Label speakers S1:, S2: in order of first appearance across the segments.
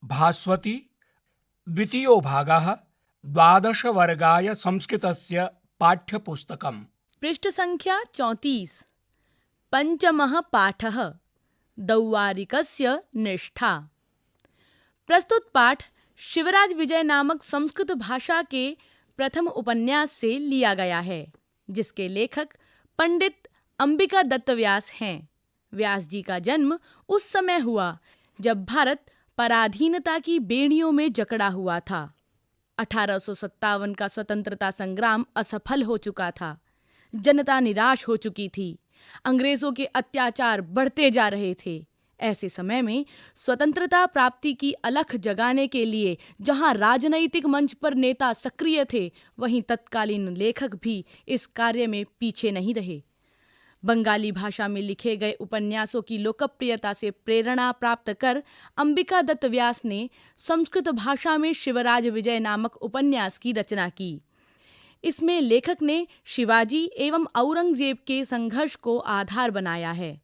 S1: भास्वती द्वितीयो भागः द्वादशवर्गाय संस्कृतस्य पाठ्यपुस्तकम्।
S2: पृष्ठ संख्या 34। पंचमः पाठः दौवारिकस्य निष्ठा। प्रस्तुत पाठ शिवराज विजय नामक संस्कृत भाषा के प्रथम उपन्यास से लिया गया है, जिसके लेखक पंडित अंबिका दत्त व्यास हैं। व्यास जी का जन्म उस समय हुआ जब भारत पराधीनता की बेड़ियों में जकड़ा हुआ था। 1857 का स्वतंत्रता संग्राम असफल हो चुका था। जनता निराश हो चुकी थी। अंग्रेजों के अत्याचार बढ़ते जा रहे थे। ऐसे समय में स्वतंत्रता प्राप्ति की अलख जगाने के लिए जहां राजनैतिक मंच पर नेता सक्रिय थे, वहीं तत्कालीन लेखक भी इस कार्य में पीछे नहीं रहे। बंगाली भाषा में लिखे गए उपन्यासों की लोकप्रियता से प्रेरणा प्राप्त कर अंबिका दत्त व्यास ने संस्कृत भाषा में शिवराज विजय नामक उपन्यास की रचना की। इसमें लेखक ने शिवाजी एवं औरंगजेब के संघर्ष को आधार बनाया है।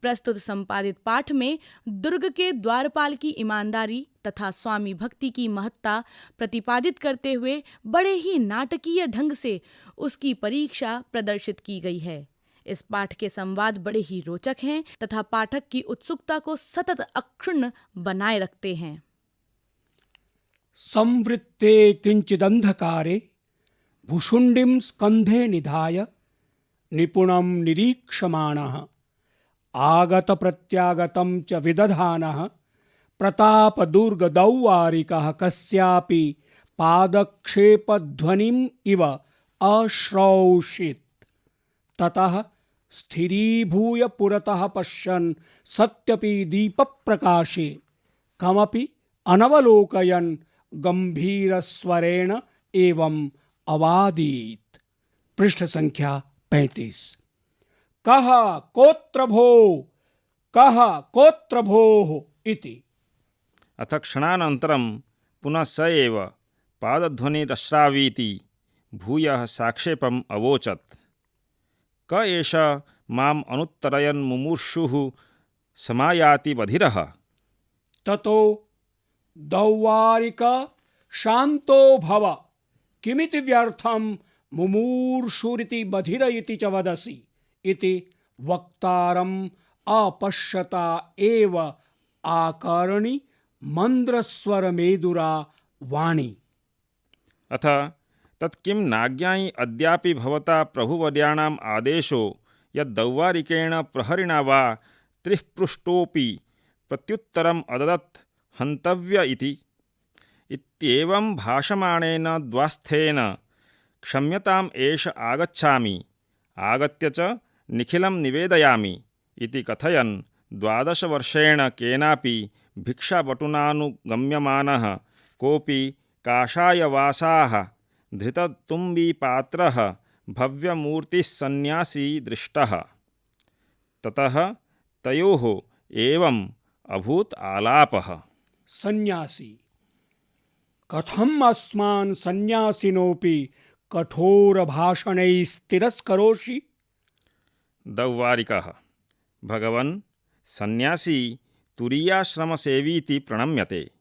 S2: प्रस्तुत संपादित पाठ में दुर्ग के द्वारपाल की ईमानदारी तथा स्वामी भक्ति की महत्ता प्रतिपादित करते हुए बड़े ही नाटकीय ढंग से उसकी परीक्षा प्रदर्शित की गई है। इस पाठ के संवाद बड़े ही रोचक हैं तथा पाठक की उत्सुकता को सतत अक्षुण्ण बनाए रखते हैं।
S1: संवृत्ते किंचिदंधकारे भुशुंडिं स्कंधे निधाय निपुणं निरीक्षमाणः आगत प्रत्यागतं च विदधानः प्रतापदुर्गदौवारिकः कस्यापि पादक्षेपध्वनिम् इव अश्रौषित्। ततः स्थिरीभूय पुरतः पश्यन् सत्यपि दीपप्रकाशे कमपि अनवलोकयन् गंभीरस्वरेण एवं अवादीत्। पृष्ठ संख्या 35। कः कोत्र भो कः कोत्र भोः इति।
S3: अथ क्षणानन्तरं पुनः स एव पादध्वनिरश्रावीति भूयः साक्षेपम् अवोचत्। क एष माम् अनुत्तरयन् मुमुर्षुः समायाति बधिरः।
S1: ततो दौवारिक शान्तो भव किमिति व्यर्थं मुमूर्षुरिति बधिर इति च वदसि इति वक्तारम् अपश्यता एव आकर्णि मन्द्रस्वरमेदुरा वाणी।
S3: अथ तत्किं नाज्ञायि अद्यापि भवता प्रभुवर्याणाम् आदेशो यद्दौवारिकेण प्रहरिणा वा त्रिः पृष्ठोऽपि प्रत्युत्तरम् अददत् हन्तव्य इति। इत्येवं भाषमाणेन द्वास्थेन क्षम्यताम् एष आगच्छामि आगत्य च निखिलं निवेदयामि इति कथयन् 12 वर्षेण केनापि भिक्षापटुनानुगम्यमानः कोऽपि काषायवासाः धृततुम्बीपात्रः भव्यमूर्तिः सन्न्यासी दृष्टः। ततः तयोः एवम् अभूत् आलापः।
S1: सन्यासी कथम् अस्मान् सन्यासिनोऽपि कठोरभाषणैस्तिरस्करोषि।
S3: दौवारिकः भगवन् सन्यासी तुरीयाश्रमसेवीति प्रणम्यते,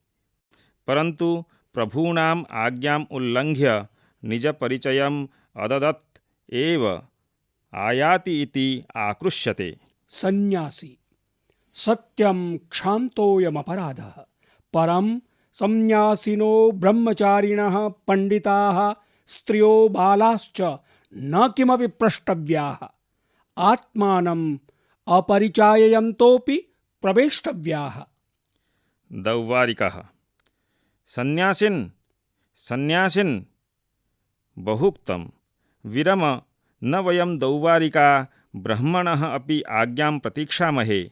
S3: परन्तु प्रभूणाम् आज्ञाम् उल्लङ्घ्य निजपरिचयम् अददत् एव आयाति इति आकृष्यते।
S1: सन्यासी सत्यं क्षान्तोऽयमपराधः। परं संन्यासिनो ब्रह्मचारिणः पंडिताः स्त्रियो बालाश्च न किमपि प्रष्टव्याः। आत्मानम् अपरिचाययन्तोऽपि प्रवेष्टव्याः।
S3: दौवारिकः सन्यासिन् सन्यासिन् बहुक्तं विरम न वयं दौवारिका ब्रह्मणः अपि आज्ञां प्रतीक्षामहे।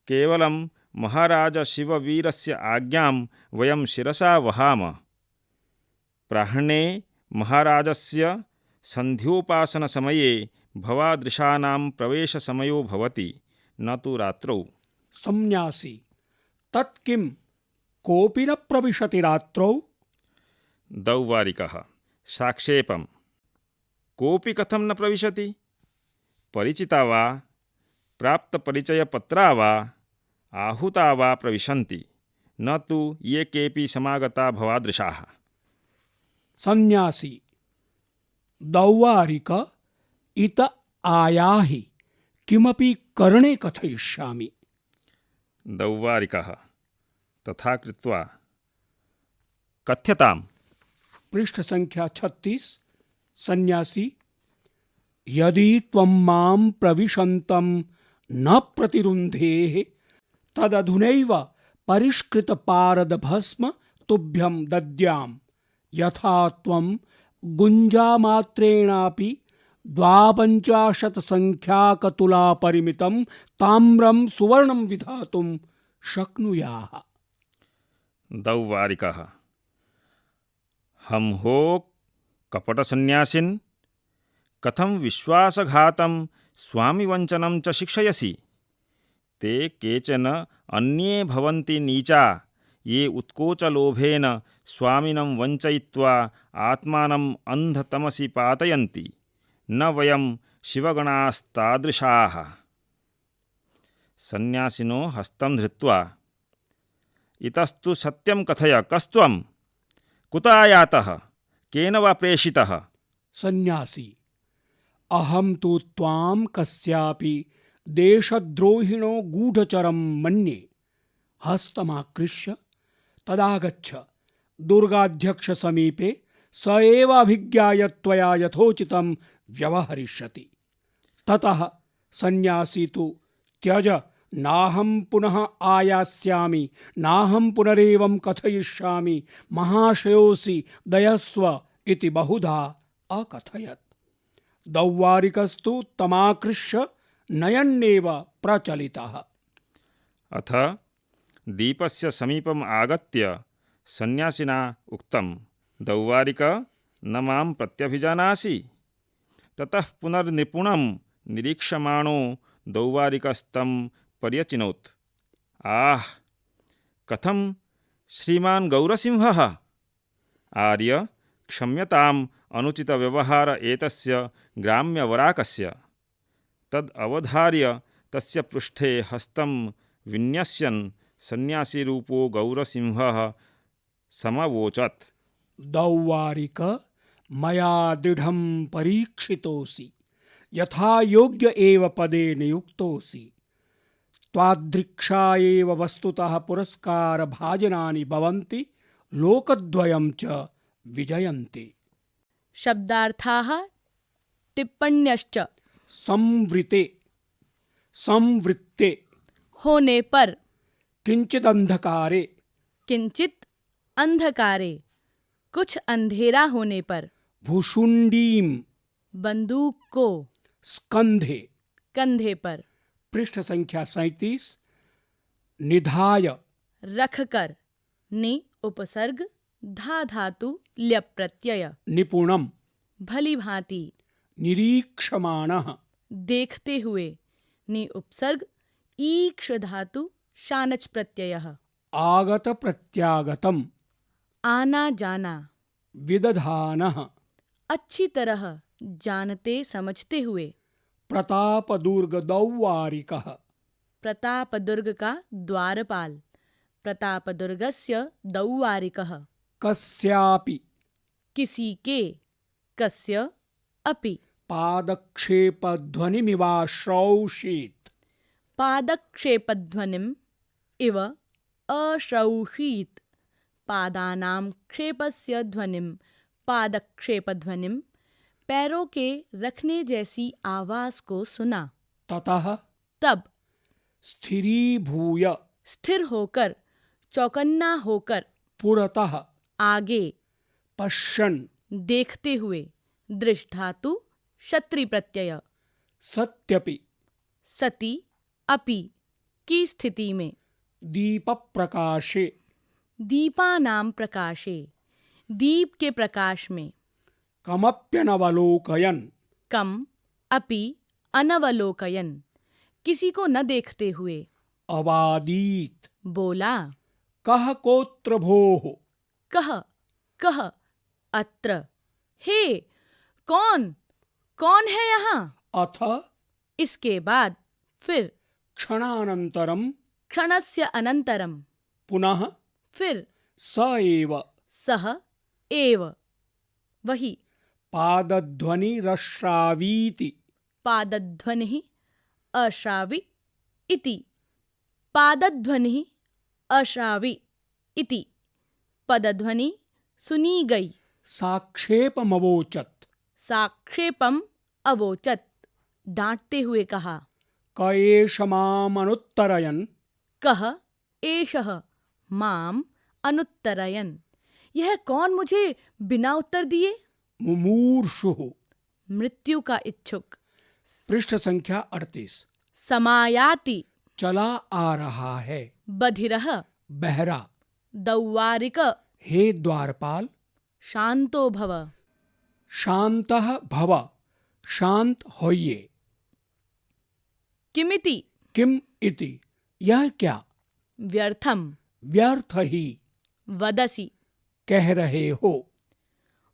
S3: केवलं महाराज शिववीरस्य आज्ञां वयं शिरसा वहाम। प्राह्णे महाराजस्य सन्ध्योपासनसमये भवादृशानां प्रवेशसमयो भवति, न तु रात्रौ।
S1: संन्यासी तत्किं कोऽपि न प्रविशति रात्रौ।
S3: दौवारिकः साक्षेपं कोऽपि कथं न प्रविशति। परिचिता वा प्राप्तपरिचयपत्रा वा आहूता वा प्रविशन्ति, न तु ये केऽपि समागता भवादृशाः।
S1: सन्यासी दौवारिक इत आयाहि किमपि करणे कथयिष्यामि।
S3: दौवारिकः तथा कृत्वा कथ्यताम्।
S1: पृष्ठ संख्या 36। सन्यासी यदि त्वं मां प्रविशन्तं न प्रतिरुन्धेः तदधुनैव परिष्कृतपारदभस्म तुभ्यं दद्याम् यथा त्वं गुञ्जामात्रेणापि 52 संख्याकतुलापरिमितं ताम्रं सुवर्णं विधातुं शक्नुयाः।
S3: दौवारिकः हम हो कपटसन्न्यासिन् कथं विश्वासघातं स्वामिवञ्चनं च शिक्षयसि। ते केचन अन्ये भवन्ति नीचा ये उत्कोचलोभेन स्वामिनं वञ्चयित्वा आत्मानम् अन्धतमसि पातयन्ति। न वयं शिवगणास्तादृशाः। सन्यासिनो हस्तं धृत्वा इतस्तु सत्यं कथय, कस्त्वं कुत आयातः, केन वा प्रेषितः।
S1: सन्यासी अहं तु त्वां कस्यापि देशद्रोहिणो गूढचरं मन्ये। हस्तमाकृष्य तदागच्छ दुर्गाध्यक्षसमीपे स एव अभिज्ञाय त्वया यथोचितं व्यवहरिष्यति। ततः सन्यासी तु त्यज, नाहं पुनः आयास्यामि, नाहं पुनरेवं कथयिष्यामि, महाशयोऽसि दयस्व इति बहुधा अकथयत्। दौवारिकस्तु तमाकृष्य नयन्नेव प्रचलितः।
S3: अथ दीपस्य समीपम् आगत्य सन्यासिना उक्तं, दौवारिक न मां प्रत्यभिजानासि। ततः पुनर्निपुणं निरीक्षमाणो दौवारिकस्तं पर्यचिनोत्। आह, कथं श्रीमान् गौरसिंहः। आर्य क्षम्यताम्, अनुचितव्यवहार एतस्य ग्राम्यवराकस्य। तद् अवधार्य तस्य पृष्ठे हस्तं विन्यस्यन् सन्यासीरूपो गौरसिंहः समवोचत्।
S1: दौवारिक मया दृढं परीक्षितोऽसि, यथा योग्य एव पदे नियुक्तोऽसि। त्वादृक्षा एव वस्तुतः पुरस्कारभाजनानि भवन्ति, लोकद्वयं च विजयन्ति।
S2: शब्दार्थाः टिप्पण्यश्च।
S1: संवृते संवृत्ते
S2: होने पर,
S1: किंचिदंधकारे
S2: किंचित अंधकारे, कुछ अंधेरा होने पर।
S1: भुषुंडीम
S2: बंदूक को,
S1: स्कंधे।
S2: कंधे पर।
S1: पृष्ठ संख्या 37। निधाय
S2: रखकर, नि उपसर्ग, धा धातु, ल्यप प्रत्यय।
S1: निपुणम
S2: भली भांति।
S1: निरीक्षमाणः
S2: देखते हुए, नि उपसर्ग, ईक्ष धातु, शानच प्रत्ययः।
S1: आगत प्रत्यागतम
S2: आना जाना।
S1: विदधानः
S2: अच्छी तरह जानते समझते हुए।
S1: प्रताप दुर्ग दौवारिकः
S2: प्रताप दुर्ग का द्वारपाल। प्रताप दुर्गस्य दौवारिकः।
S1: कस्यापि
S2: किसी के, कस्य अपि।
S1: पादक्षेपध्वनिमिवाश्रौषीत्
S2: पादक्षेपध्वनिम् इव अश्रौषीत्। पादानां क्षेपस्य ध्वनिं, पादक्षेपध्वनिं, पैरों के रखने जैसी आवाज को सुना।
S1: ततः
S2: तब
S1: स्थिरीभूय
S2: स्थिर होकर, चौकन्ना होकर,
S1: पुरतः
S2: आगे,
S1: पश्यन्
S2: देखते हुए, दृष् धातु, शत्री प्रत्यय।
S1: सत्यपि
S2: सति, अपि, की स्थिति में।
S1: दीप प्रकाशे
S2: दीपानां प्रकाशे, दीप के प्रकाश में।
S1: कमप्यनवलोकयन्
S2: कम, अपि, अनवलोकयन, किसी को न देखते हुए।
S1: अवादीत
S2: बोला।
S1: कः कोत्र भोः
S2: कह, कह, अत्र, हे, कौन, कौन है यहाँ।
S1: अथ
S2: इसके बाद फिर।
S1: क्षणानन्तरं
S2: क्षणस्य अनंतरम,
S1: पुनः
S2: फिर
S1: स एव
S2: सह एव वही
S1: पादध्वनिरश्रावीति
S2: पादध्वनिः अश्रावि इति पादध्वनिः अश्रावि इति पदध्वनि सुनी गई
S1: साक्षेपमवोचत्
S2: साक्षेपम अवोचत डांटते हुए कहा
S1: क एष मामनुत्तरयन्
S2: कह एषः माम अनुत्तरयन् यह कौन मुझे बिना उत्तर दिए
S1: मुमूर्षुः।
S2: मृत्यु का इच्छुक
S1: पृष्ठ संख्या 38।
S2: समायाति
S1: चला आ रहा है
S2: बधिरः
S1: बहरा
S2: दौवारिक
S1: हे द्वारपाल
S2: शांतो भव
S1: शान्तः भव शांत होइए।
S2: किमिति
S1: किम इति यह क्या
S2: व्यर्थम
S1: व्यर्थ ही
S2: वदसि
S1: कह रहे हो।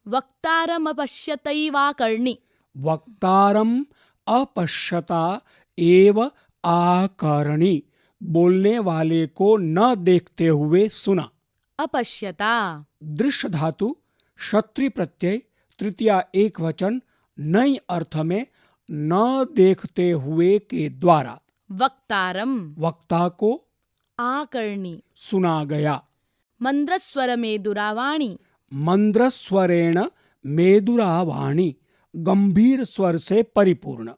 S2: वक्तारमपश्यतैवाकर्णि
S1: वक्तारम अपश्यता एव आकरणी बोलने वाले को न देखते हुए सुना।
S2: अपश्यता
S1: दृश्य धातु क्षत्रि प्रत्यय तृतीया एक वचन नई अर्थ में न देखते हुए के द्वारा
S2: वक्तारम
S1: वक्ता को
S2: आकर्णि
S1: सुना गया।
S2: मंद्रस्वर में दुरावाणी
S1: मंद्रस्वरेण मेदुरावाणी गंभीर स्वर से परिपूर्ण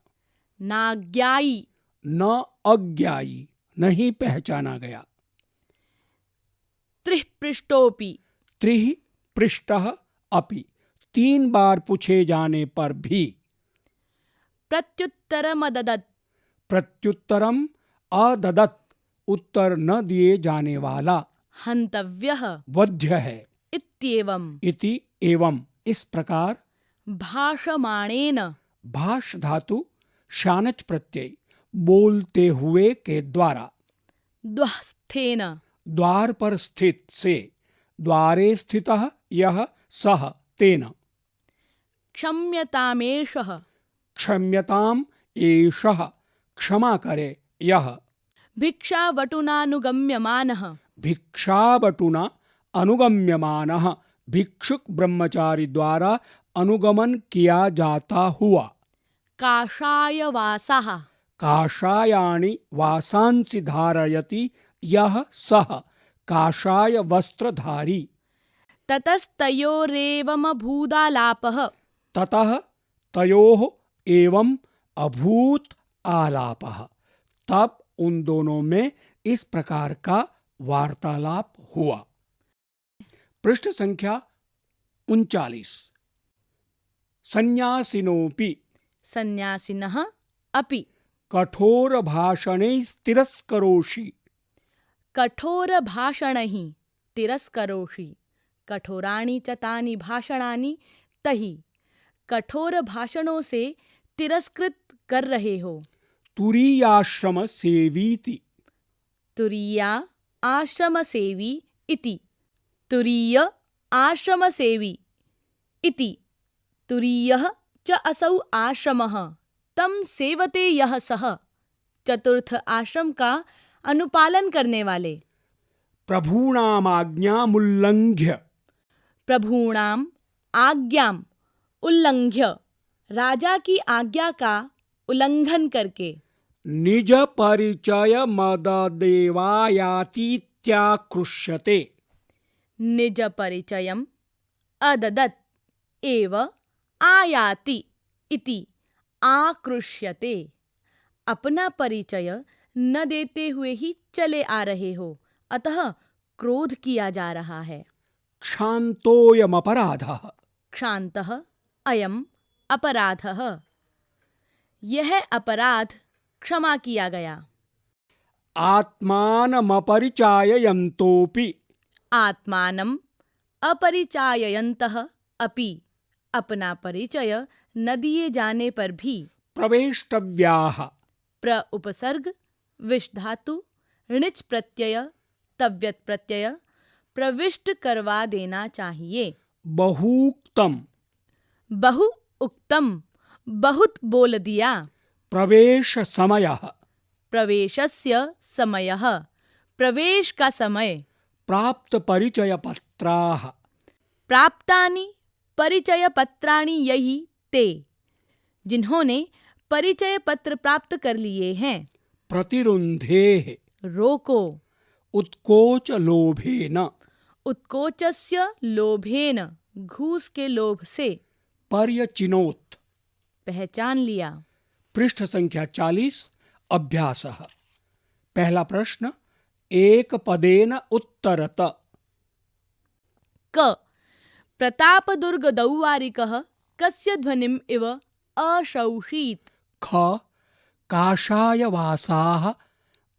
S2: नाज्ञायी
S1: न अज्ञायी नहीं पहचाना गया।
S2: त्रिः पृष्ठोपि
S1: त्रिः पृष्ठः अपि 3 बार पूछे जाने पर भी
S2: प्रत्युत्तरमददत्
S1: प्रत्युत्तरम अददत् उत्तर न दिए जाने वाला
S2: हन्तव्यः
S1: वध्य है।
S2: इत्येवम्
S1: इति एवं इस प्रकार
S2: भाषमाणेन
S1: भाष धातु शानच प्रत्यय बोलते हुए के द्वारा
S2: द्वस्थेन
S1: द्वार पर स्थित से द्वारे स्थितः यह सह तेन
S2: क्षम्यतामेषः
S1: क्षम्यताम एषः क्षमा करे यह
S2: भिक्षावटुनानुगम्यमानः
S1: भिक्षावटुना अनुगम्यमानः भिक्षुक ब्रह्मचारी द्वारा अनुगमन किया जाता हुआ।
S2: काषायवासः
S1: काषायाणि वासांसि धारयति यह सह काषाय वस्त्रधारी।
S2: ततस्तयोरेवमभूदालापः
S1: ततः तयोः एवं अभूत आलापः तब उन दोनों में इस प्रकार का वार्तालाप हुआ। पृष्ठ संख्या 39। सन्यासिनोपि
S2: सन्यासिनः अपि
S1: कठोर भाषणैस्तिरस्करोषि
S2: कठोरभाषणैः तिरस्करोषि कठोराणि च तानि भाषणानि तहि कठोर भाषणों से तिरस्कृत कर रहे हो।
S1: तुरीयाश्रम सेवीति
S2: तुरीया आश्रम सेवी इति तुरीय आश्रम सेवी इति तुरीयः च असौ आश्रमः तम सेवते यह सह चतुर्थ आश्रम का अनुपालन करने वाले
S1: प्रभूणामाज्ञामुल्लंघ्य
S2: प्रभूणाम आज्ञाम उल्लंघ्य राजा की आज्ञा का उल्लंघन करके
S1: निज परिचय मददेवायातीत्याकृष्यते
S2: निज परिचयम अददत् एव आयाति इति आकृष्यते अपना परिचय न देते हुए ही चले आ रहे हो अतः क्रोध किया जा रहा है।
S1: क्षान्तोऽयमपराधः
S2: क्षान्तः अयम अपराधः यह अपराध क्षमा किया गया।
S1: आत्मानमपरिचाययन्तोऽपि
S2: आत्मानम् अपरिचाययन्तः अपि अपना परिचय न दिए जाने पर भी
S1: प्रवेष्टव्याः
S2: प्र उपसर्ग विश धातु णिच प्रत्यय तव्यत प्रत्यय प्रविष्ट करवा देना चाहिए।
S1: बहूक्तम
S2: बहु उक्तम बहुत बोल दिया।
S1: प्रवेश समयः
S2: प्रवेशस्य समयः प्रवेश का समय
S1: प्राप्त परिचय पत्राः।
S2: प्राप्तानि परिचय पत्राणि यही ते, जिन्होंने परिचय पत्र प्राप्त कर लिए हैं।
S1: प्रतिरुन्धेः
S2: रोको,
S1: उत्कोच लोभेन।
S2: उत्कोचस्य लोभेन, घूस के लोभ से।
S1: पर्यचिनोत्।
S2: पहचान लिया।
S1: पृष्ठ संख्या 40। अभ्यासः। पहला प्रश्न, एक पदेन उत्तरत।
S2: क प्रतापदुर्गदौवारिकः कस्य ध्वनिम् इव अशौषीत्।
S1: ख काषायवासाः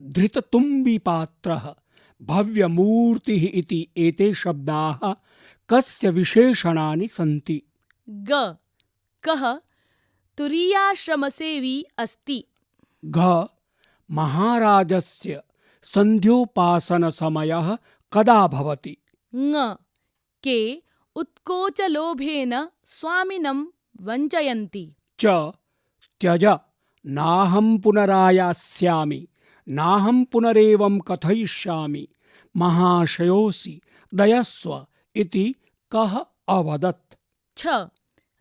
S1: धृततुम्बिपात्रः भव्यमूर्तिः इति एते शब्दाः कस्य विशेषणानि सन्ति।
S2: ग कः तुरीयाश्रमसेवी अस्ति।
S1: घ महाराजस्य सन्ध्योपासनसमयः कदा भवति।
S2: ङ के उत्कोचलोभेन स्वामिनं वञ्चयन्ति।
S1: च त्यज नाहं पुनरायास्यामि नाहं पुनरेवं कथयिष्यामि महाशयोऽसि दयस्व इति कः अवदत्।
S2: छ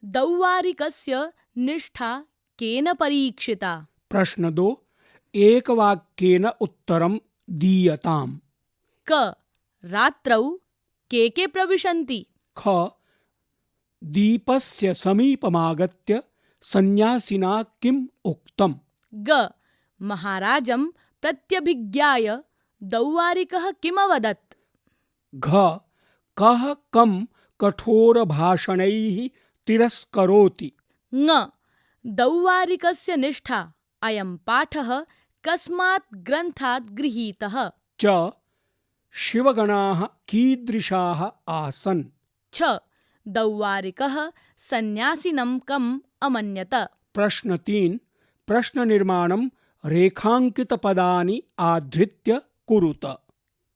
S2: दौवारिकस्य निष्ठा केन परीक्षिता।
S1: प्रश्न 2, एकवाक्येन उत्तरं दीयताम्।
S2: क रात्रौ के प्रविशन्ति।
S1: ख दीपस्य समीपमागत्य सन्यासिना किम् उक्तम्।
S2: ग महाराजं प्रत्यभिज्ञाय दौवारिकः किमवदत्।
S1: घ कः कं कठोरभाषणैः तिरस्करोति।
S2: ङ दौवारिकस्य निष्ठा अयं पाठः कस्मात् ग्रन्थात् गृहीतः।
S1: च शिवगणाः कीदृशाः आसन्।
S2: छ दौवारिकः सन्यासिनं कम् अमन्यत।
S1: प्रश्न 3, प्रश्ननिर्माणं रेखाङ्कितपदानि आधृत्य कुरुत।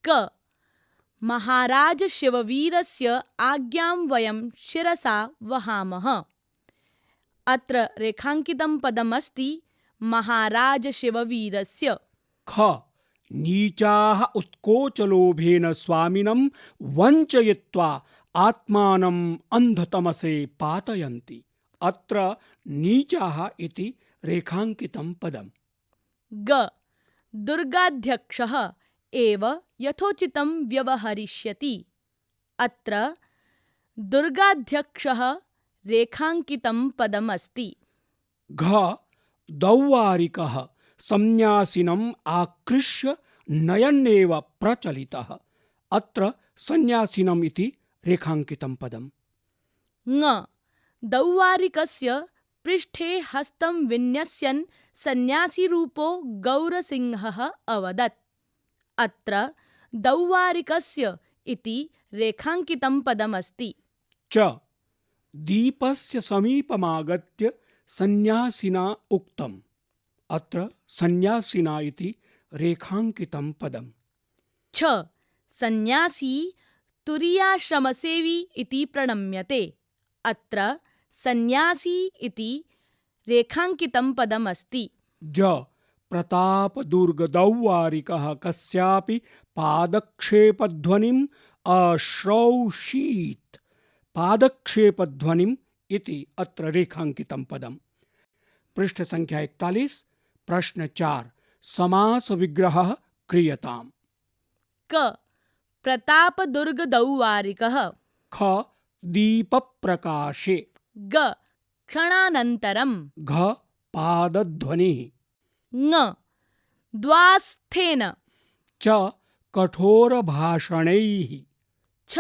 S2: क महाराज शिववीरस्य आज्ञां वयं शिरसा वहामः। अत्र रेखाङ्कितं पदमस्ति महाराज शिववीरस्य।
S1: ख नीचाः उत्कोचलोभेन स्वामिनं वञ्चयित्वा आत्मानम् अन्धतमसे पातयन्ति। अत्र नीचाः इति रेखाङ्कितं पदम्।
S2: ग दुर्गाध्यक्षः एव यथोचितं व्यवहरिष्यति। अत्र दुर्गाध्यक्षः रेखाङ्कितं पदमस्ति।
S1: घ दौवारिकः सन्यासिनम् आकृष्य नयन्नेव प्रचलितः। अत्र सन्यासिनम् इति रेखाङ्कितं पदम्।
S2: ङ दौवारिकस्य पृष्ठे हस्तं विन्यस्यन् सन्यासीरूपो गौरसिंहः अवदत्। अत्र दौवारिकस्य इति रेखाङ्कितं पदमस्ति।
S1: च दीपस्य समीपमागत्य सन्यासिना उक्तम्। अत्र सन्यासिना इति रेखाङ्कितं पदम्।
S2: छ सन्यासी तुरीयाश्रमसेवी इति प्रणम्यते। अत्र सन्यासी इति रेखाङ्कितं पदमस्ति।
S1: ज प्रतापदुर्गदौवारिकः कस्यापि पादक्षेपध्वनिम् अश्रौषीत्। पादक्षेपध्वनिम् इति अत्र रेखाङ्कितं पदम्। पृष्ठ संख्या 41। प्रश्न 4, समास विग्रहः क्रियताम्।
S2: क प्रतापदुर्गदौवारिकः।
S1: ख दीपप्रकाशे।
S2: ग क्षणानन्तरं।
S1: घ पादध्वनिः।
S2: ङ द्वास्थेन।
S1: च कठोरभाषणैः।
S2: छ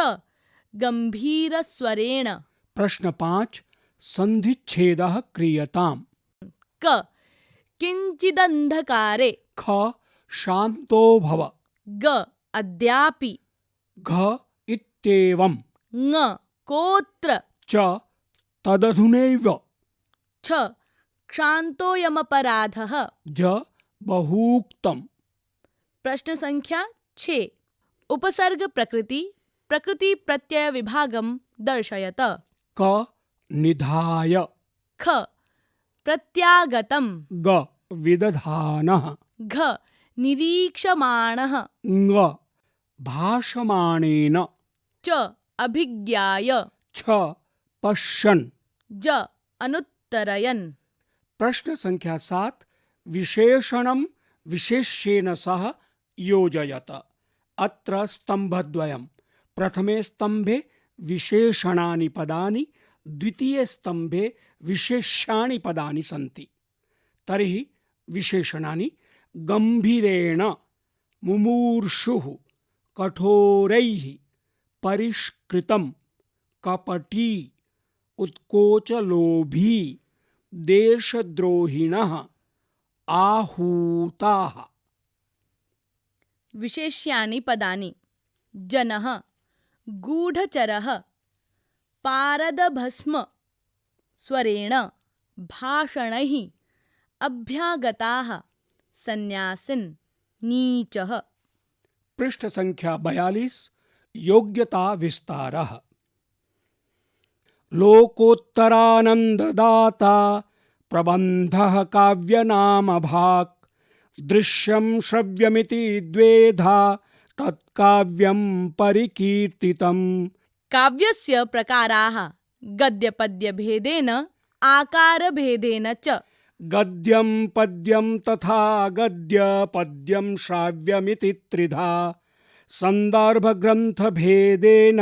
S2: गम्भीरस्वरेण।
S1: प्रश्न 5, सन्धिच्छेदः क्रियताम्।
S2: क किञ्चिदन्धकारे।
S1: ख शान्तो भव।
S2: ग अद्यापि।
S1: घ इत्येवम्।
S2: ङ कोऽत्र।
S1: च तदधुनैव।
S2: छ क्षान्तोऽयमपराधः।
S1: ज बहूक्तम्।
S2: प्रश्न संख्या 6, उपसर्ग प्रकृति प्रकृति प्रत्यय विभागं दर्शयत।
S1: क निधाय।
S2: ख प्रत्यागतम्।
S1: ग विदधानः।
S2: घ निरीक्षमाणः।
S1: ङ भाषमाणेन
S2: च अभिज्ञाय
S1: छ पश्यन्।
S2: ज अनुत्तरयन्।
S1: प्रश्न संख्या 7 विशेषणं विशेष्येन सह योजयत। अत्र स्तम्भद्वयम्। प्रथमे स्तम्भे विशेषणानि पदानि, द्वितीये स्तम्भे विशेष्याणि पदानि सन्ति। तर्हि विशेषणानि गम्भीरेण, मुमूर्षुः, कठोरैः, परिष्कृतं, कपटी, उत्कोचलोभी, देशद्रोहिणः, आहूताः।
S2: विशेष्यानि पदानि जनः, गूढचरः, पारदभस्म स्वरेण, भाषणैः, अभ्यागताः, सन्यासिन्, नीचः।
S1: पृष्ठ संख्या 42 योग्यता विस्तारः। लोकोत्तरानन्ददाता प्रबन्धः काव्यनामभाक्। दृश्यं श्रव्यमिति द्वेधा तत्काव्यं परिकीर्तितम्।
S2: काव्यस्य प्रकाराः गद्यपद्यभेदेन आकारभेदेन च।
S1: गद्यं पद्यं तथा गद्य पद्यं श्राव्यमिति त्रिधा। सन्दर्भग्रन्थभेदेन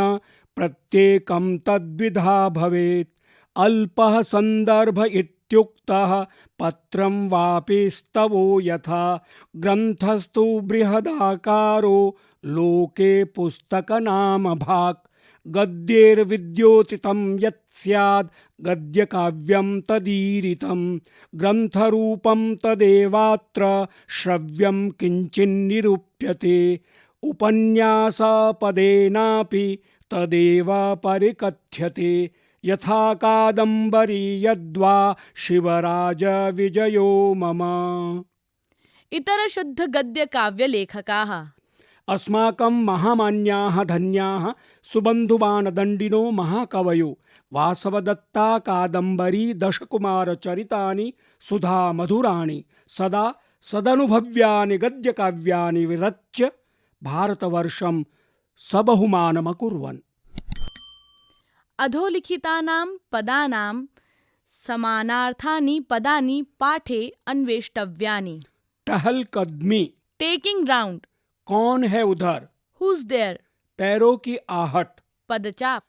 S1: प्रत्येकं तद्विधा भवेत्। अल्पः सन्दर्भ इत्युक्तः पत्रं वापि स्तवो यथा। ग्रन्थस्तु बृहदाकारो लोके पुस्तकनामभाक्। गद्येर्विद्योतितं यत् स्याद् गद्यकाव्यं तदीरितं। ग्रन्थरूपं तदेवात्र श्रव्यं किञ्चिन्निरूप्यते। उपन्यासपदेनापि तदेव परिकथ्यते। यथा कादम्बरी यद्वा शिवराजविजयो मम।
S2: इतरशुद्धगद्यकाव्यलेखकाः
S1: अस्माकं महामान्याः धन्याः सुबन्धुबाणदण्डिनो महाकवयो वासवदत्ता कादम्बरी दशकुमारचरितानि सुधामधुराणि सदा सदनुभव्यानि गद्यकाव्यानि विरच्य भारतवर्षं सबहुमानमकुर्वन्।
S2: अधोलिखितानां पदानां समानार्थानि पदानि पाठे अन्वेष्टव्यानि।
S1: टहलकदमी,
S2: टेकिंग ग्राउंड,
S1: कौन है उधर,
S2: हुज देयर,
S1: पैरों की आहट,
S2: पदचाप,